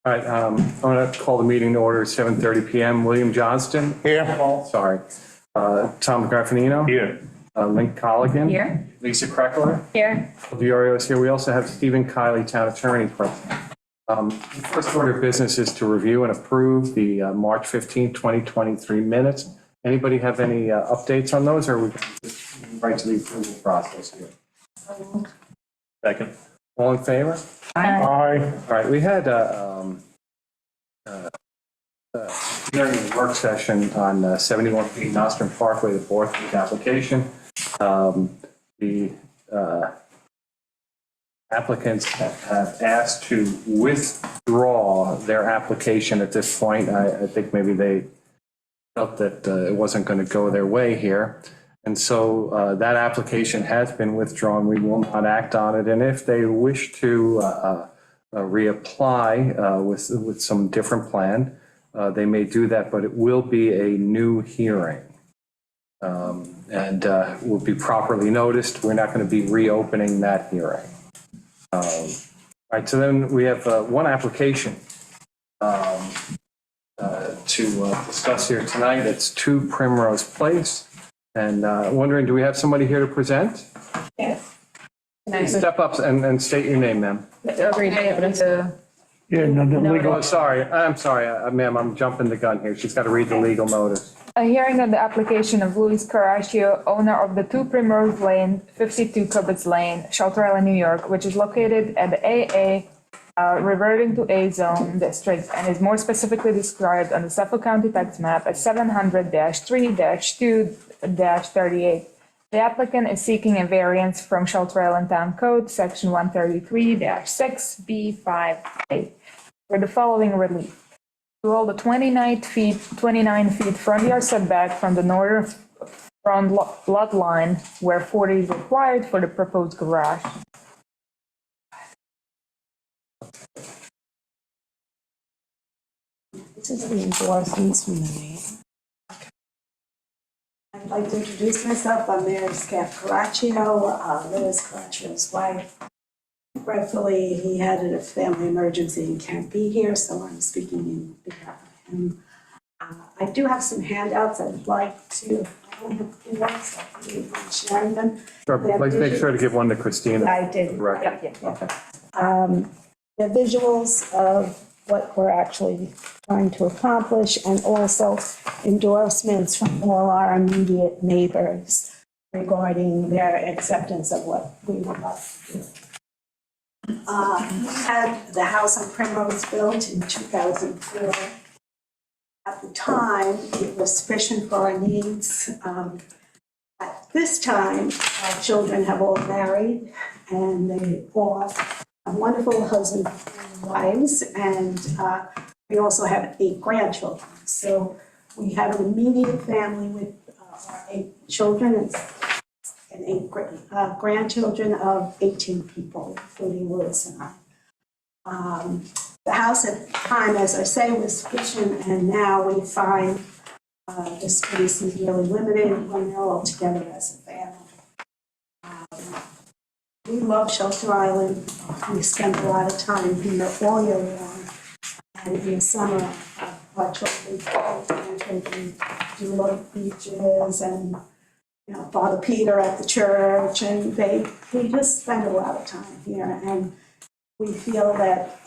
All right, I'm going to call the meeting to order at 7:30 PM. William Johnston. Here. Sorry. Tom Graffinino. Here. Lynn Colligan. Here. Lisa Kreckler. Here. Diorio is here. We also have Stephen Kiley, Town Attorney, present. The first order of business is to review and approve the March 15, 2023 minutes. Anybody have any updates on those, or are we right to the approval process here? Second. All in favor? Aye. All right, we had during the work session on 71 feet Nostrum Parkway, the Borthwick application. The applicants have asked to withdraw their application at this point. I think maybe they felt that it wasn't going to go their way here. And so that application has been withdrawn. We will not act on it. And if they wish to reapply with some different plan, they may do that, but it will be a new hearing. And will be properly noticed. We're not going to be reopening that hearing. All right, so then we have one application to discuss here tonight. It's 2 Primrose Place. And wondering, do we have somebody here to present? Yes. Step up and state your name, ma'am. Yeah, no, Oh, sorry, I'm sorry, ma'am, I'm jumping the gun here. She's got to read the legal notice. A hearing on the application of Luis Caraccio, owner of the 2 Primrose Lane, 52 Cubbets Lane, Shelter Island, New York, which is located at the AA reverting to A zone district and is more specifically described on the Suffolk County tax map as 700-3-2-38. The applicant is seeking a variance from Shelter Island Town Code, section 133-6B5A, for the following relief. To hold the 29 feet front yard setback from the northern front lot line where 40 is required for the proposed garage. This is the endorsements from the meeting. I'd like to introduce myself. I'm Mary Scaff Caraccio, Louis Caraccio's wife. Regretfully, he had a family emergency and can't be here, so I'm speaking in behalf of him. I do have some handouts I'd like to, I don't have to do one, so I'm sharing them. Sure, please make sure to give one to Christina. I did. Correct. Yeah. The visuals of what we're actually trying to accomplish, and also endorsements from all our immediate neighbors regarding their acceptance of what we would like to do. We had the house on Primrose built in 2004. At the time, it was sufficient for our needs. At this time, our children have all married, and they all have wonderful husbands and wives, and we also have 8 grandchildren. So we have an immediate family with our 8 children and 8 grandchildren of 18 people, including Louis and I. The house at the time, as I say, was sufficient, and now we find the space is really limited when they're all together as a family. We love Shelter Island. We spend a lot of time here all year long. And in the summer, our children do love beaches and, you know, Father Peter at the church, and we just spend a lot of time here. And we feel that,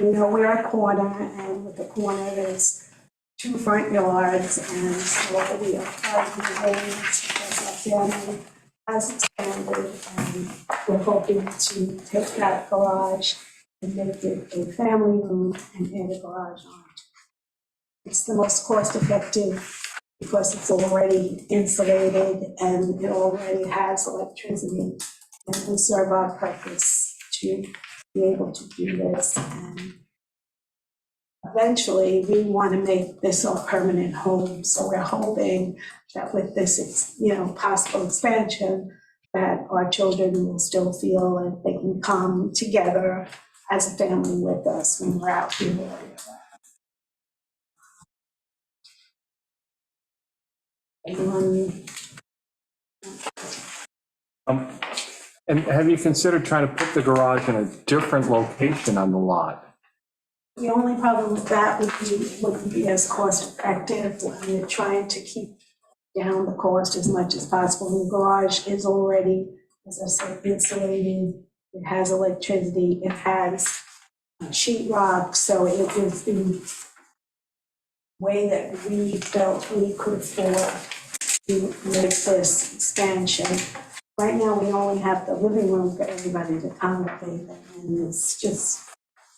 we're a corner, and with the corner, there's 2 front yards, and so we are parking lanes because our family has expanded, and we're hoping to take that garage and make it a family room and add a garage on it. It's the most cost-effective because it's already insulated and it already has electricity, and will serve our purpose to be able to do this. And eventually, we want to make this a permanent home. So we're hoping that with this, possible expansion, that our children will still feel like they can come together as a family with us when we're out here. Anyone? And have you considered trying to put the garage in a different location on the lot? The only problem with that wouldn't be as cost effective when you're trying to keep down the cost as much as possible. The garage is already, as I said, insulated, it has electricity, it has sheet rock, so it was the way that we felt we could afford to make this expansion. Right now, we only have the living room for everybody to congregate, and it's just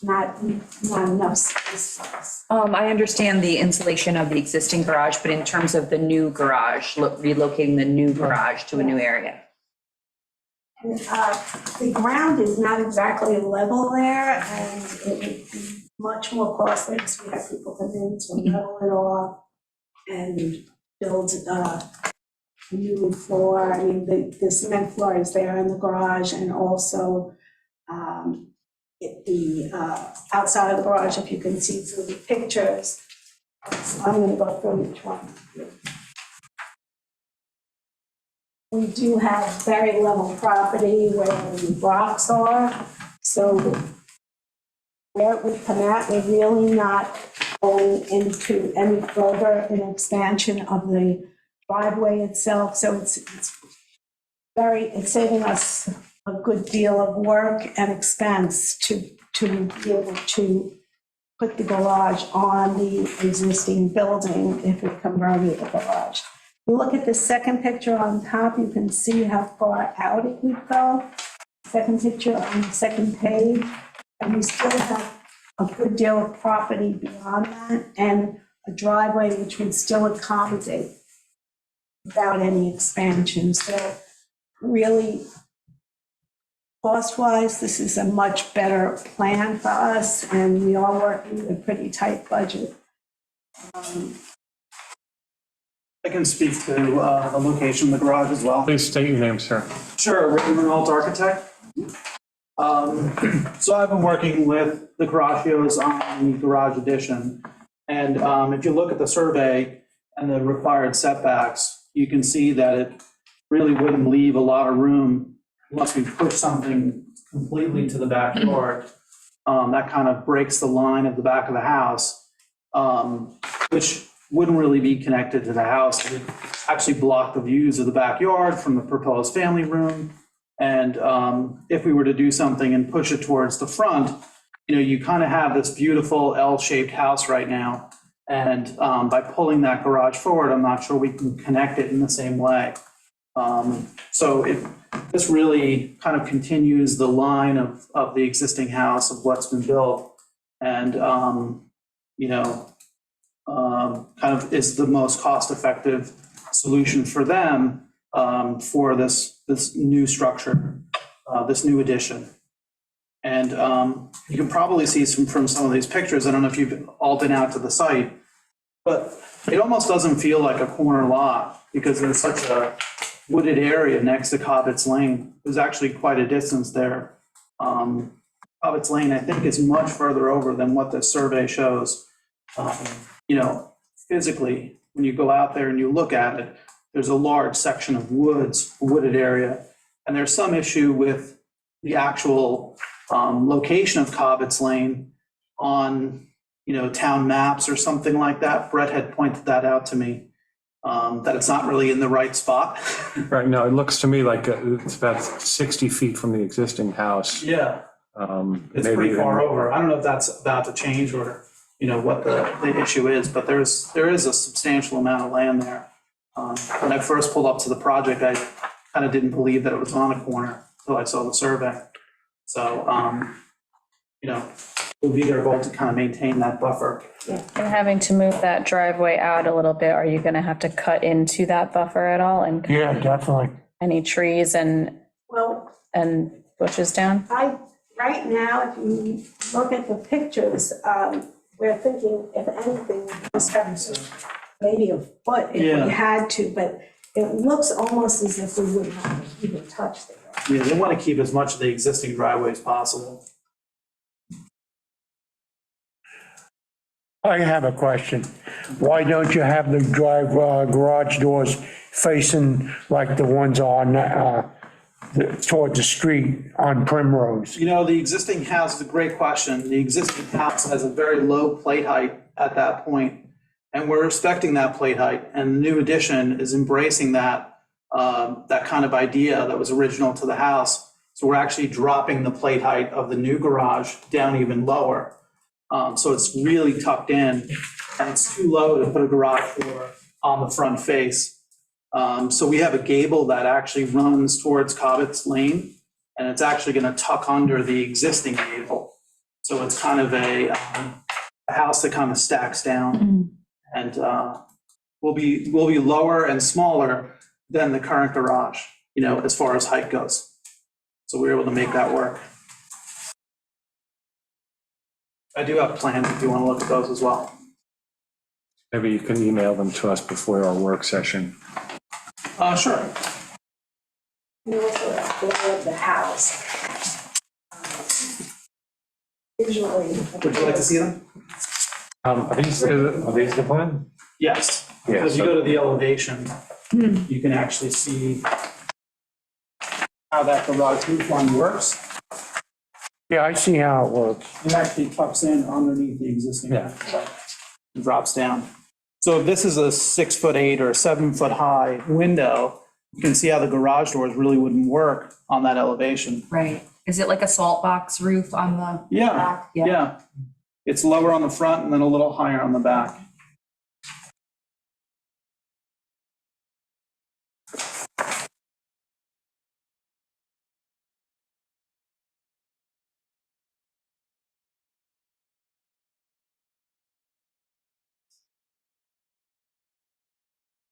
not enough space for us. I understand the installation of the existing garage, but in terms of the new garage, relocating the new garage to a new area. And, the ground is not exactly level there, and it would be much more costly because we have people come in to level it off and build a new floor. I mean, the cement floor is there in the garage, and also the outside of the garage, if you can see through the pictures. So I'm going to go through each one. We do have very level property where the rocks are, so where it would come out, we're really not going into any further an expansion of the driveway itself, so it's saving us a good deal of work and expense to be able to put the garage on the existing building if we converted the garage. You look at the second picture on top, you can see how far out it would go. Second picture on the second page, and we still have a good deal of property beyond that, and a driveway which would still accommodate without any expansion. So really, cost-wise, this is a much better plan for us, and we are working with a pretty tight budget. I can speak to the location of the garage as well. Please state your name, sir. Sure, Rick Renault Architect. So I've been working with the Caraccios on the garage addition. And if you look at the survey and the required setbacks, you can see that it really wouldn't leave a lot of room unless we push something completely to the backyard. That kind of breaks the line of the back of the house, which wouldn't really be connected to the house. It would actually block the views of the backyard from the proposed family room. And if we were to do something and push it towards the front, you kind of have this beautiful L-shaped house right now. And by pulling that garage forward, I'm not sure we can connect it in the same way. So this really kind of continues the line of the existing house of what's been built. And, kind of is the most cost-effective solution for them for this new structure, this new addition. And you can probably see from some of these pictures, I don't know if you've all been out to the site, but it almost doesn't feel like a corner lot because there's such a wooded area next to Cobbett's Lane. There's actually quite a distance there. Cobbett's Lane, I think, is much further over than what the survey shows. Physically, when you go out there and you look at it, there's a large section of wooded area. And there's some issue with the actual location of Cobbett's Lane on, town maps or something like that. Brett had pointed that out to me, that it's not really in the right spot. Right, no, it looks to me like it's about 60 feet from the existing house. Yeah, it's Maybe pretty far even- over. I don't know if that's about to change or, what the issue is, but there is a substantial amount of land there. When I first pulled up to the project, I kind of didn't believe that it was on a corner until I saw the survey. So, it would be their goal to kind of maintain that buffer. And having to move that driveway out a little bit, are you gonna have to cut into that buffer at all and Yeah, definitely. any trees and Well, bushes down? right now, if you look at the pictures, we're thinking, if anything, this has maybe a foot if Yeah. we had to, but it looks almost as if we wouldn't have to even touch the grass. Yeah, they want to keep as much of the existing driveway as possible. I have a question. Why don't you have the garage doors facing like the ones on toward the street on Primrose? You know, the existing house is a great question. The existing house has a very low plate height at that point, and we're respecting that plate height. And the new addition is embracing that, that kind of idea that was original to the house. So we're actually dropping the plate height of the new garage down even lower. So it's really tucked in, and it's too low to put a garage door on the front face. So we have a gable that actually runs towards Cobbett's Lane, and it's actually going to tuck under the existing gable. So it's kind of a house that kind of stacks down, and will be lower and smaller than the current garage, you know, as far as height goes. So we were able to make that work. I do have plans if you want to look at those as well. Maybe you can email them to us before our work session. Sure. And also the floor of the house. Visually. Would you like to see them? Are these the plan? Yes. Yeah, If you so- go to the elevation, you can actually see how that garage roof line works. Yeah, I see how it works. It actually tucks in underneath the existing. Yeah. And drops down. So if this is a 6'8" or 7-foot high window, you can see how the garage doors really wouldn't work on that elevation. Right. Is it like a salt box roof on the Yeah, back? yeah. It's lower on the front and then a little higher on the back.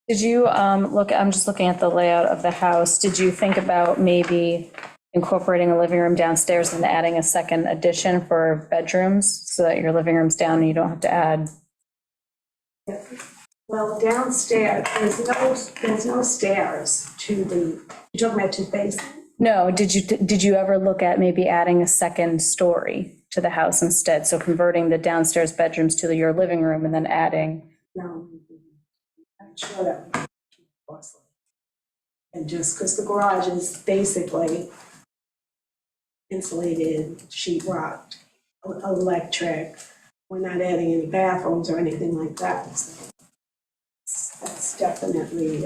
Did you look, I'm just looking at the layout of the house. Did you think about maybe incorporating a living room downstairs and adding a second addition for bedrooms so that your living room's down and you don't have to add? Well, downstairs, there's no stairs to the, you're talking about to basement? No, did you ever look at maybe adding a second story to the house instead? So converting the downstairs bedrooms to your living room and then adding? No, I'm sure that would be too costly. And just because the garage is basically insulated, sheet rock, electric, we're not adding any bathrooms or anything like that. So that's definitely,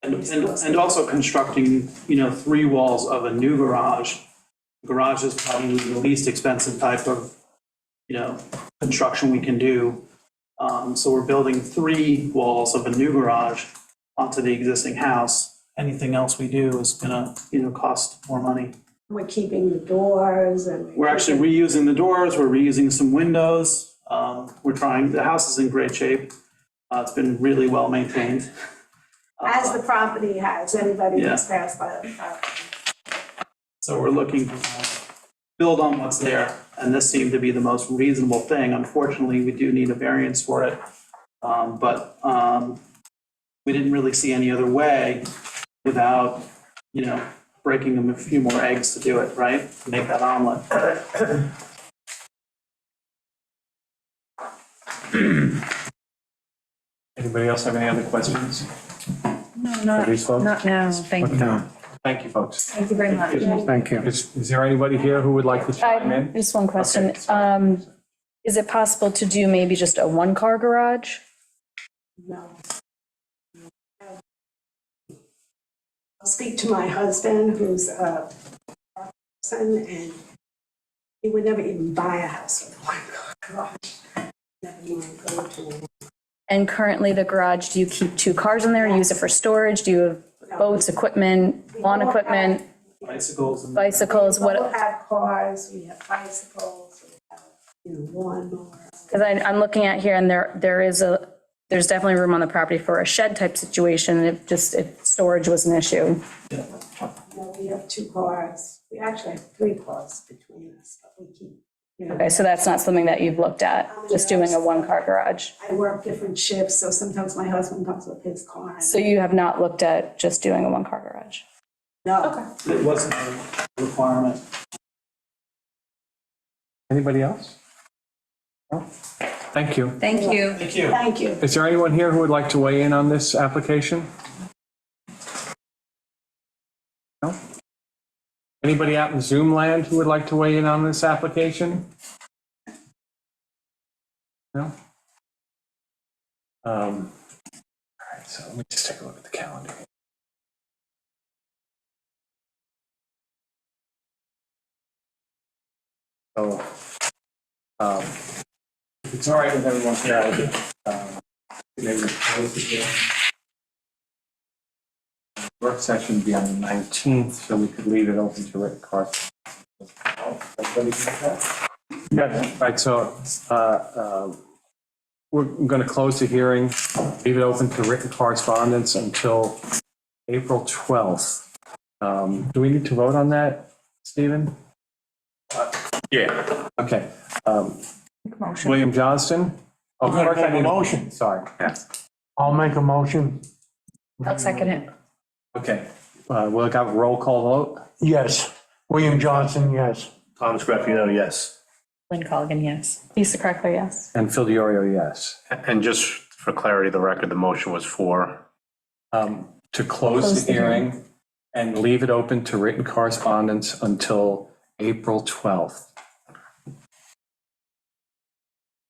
And also constructing, you know, 3 walls of a new garage. Garage is probably the least expensive type of, you know, construction we can do. So we're building 3 walls of a new garage onto the existing house. Anything else we do is gonna, you know, cost more money. we're keeping the doors and. We're actually reusing the doors, we're reusing some windows. We're trying, the house is in great shape. It's been really well maintained. As the property has, anybody Yeah. who's passed by the property. So we're looking to build on what's there, and this seemed to be the most reasonable thing. Unfortunately, we do need a variance for it. But we didn't really see any other way without, you know, breaking them a few more eggs to do it, right? To make that omelet. Anybody else have any other questions? No, For these folks? not now. Thank you. No, Thank you, folks. Thank you very much. thank you. Is there anybody here who would like to chime in? Just one question. Okay. Is it possible to do maybe just a 1-car garage? No. I'll speak to my husband, who's a person, and he would never even buy a house with 1 garage. Never even go to one. And currently the garage, do you keep 2 cars in there, use it for storage? Do you have boats, equipment, lawn equipment, Bicycles and. bicycles? We What? both have cars, we have bicycles, we have, lawnmowers. Because I'm looking at here and there's definitely room on the property for a shed type situation if storage was an issue. No, we have 2 cars. We actually have 3 cars between us, but we keep, Okay, so that's not something that you've looked at, just doing a 1-car garage. I work different shifts, so sometimes my husband comes with his car. and- So you have not looked at just doing a 1-car garage? No. It wasn't a requirement. Anybody else? No? Thank you. Thank you. Thank you. Thank you. Is there anyone here who would like to weigh in on this application? Anybody out in Zoom land who would like to weigh in on this application? No? All right, so let me just take a look at the calendar. So, if it's all right with everyone here, I'll just, maybe close it here. Work session would be on the 19th, so we could leave it open to written correspondence. Everybody get that? Yes. Right, so we're going to close the hearing, leave it open to written correspondence until April 12th. Do we need to vote on that, Stephen? Yeah. Okay. Motion. William Johnston? Oh, I'm gonna first I make a need motion. Sorry. I'll make a motion. I'll second it. Okay. We'll have a roll call vote. Yes. William Johnson, yes. Thomas Graffino, yes. Lynn Colligan, yes. Lisa Crackler, yes. And Phil DiOrio, yes. And just for clarity, the record, the motion was for, To close the hearing and leave it open to written correspondence until April 12th.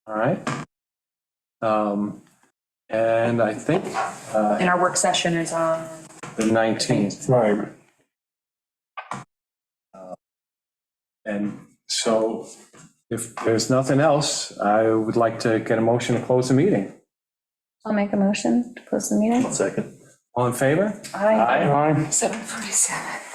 All right. And I think And our work session is on, the 19th. Right. And so if there's nothing else, I would like to get a motion to close the meeting. I'll make a motion to close the meeting. Second. All in favor? Aye. Aye. 7:47.